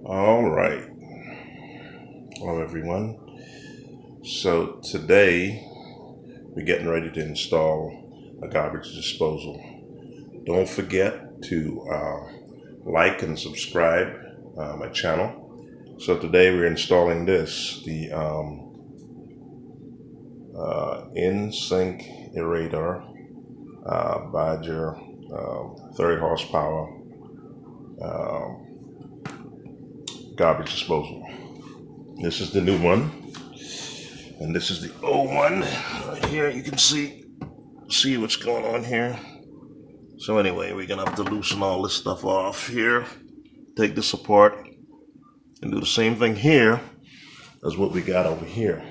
All right. Hello, everyone. So today we're getting ready to install a garbage disposal. Don't forget to like and subscribe my channel. So today we're installing this, the Insinkerator Badger 30 horsepower garbage disposal. This is the new one, and this is the old one right here. You can see what's going on here. So anyway, we're gonna have to loosen all this stuff off here, take this apart, and do the same thing here as what we got over here.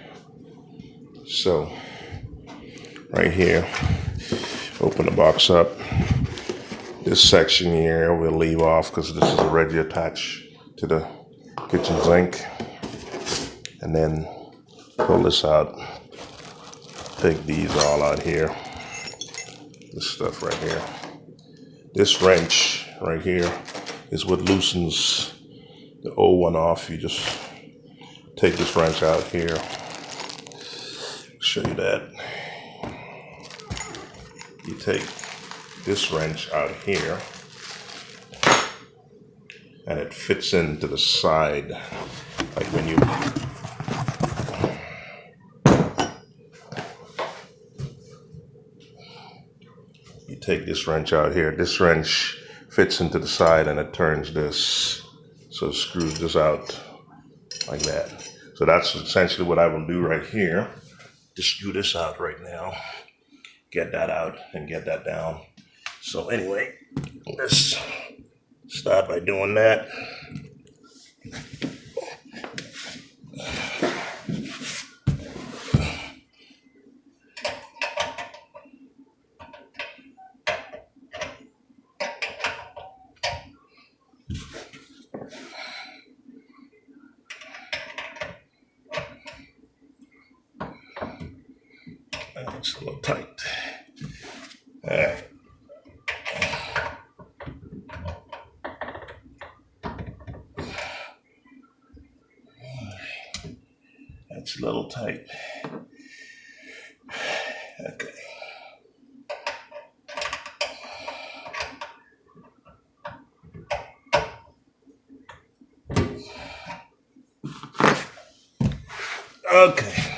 So right here, open the box up. This section here we'll leave off because this is already attached to the kitchen sink. And then pull this out, take these all out here, this stuff right here. This wrench right here is what loosens the old one off. You just take this wrench out here. Show you that. You take this wrench out here and it fits into the side, like when you take this wrench out here. This wrench fits into the side and it turns this, so it screws this out like that. So that's essentially what I will do right here. Just screw this out right now, get that out and get that down. So anyway, let's start by doing that. It's a little tight. All right. That's a little tight. Okay. Okay.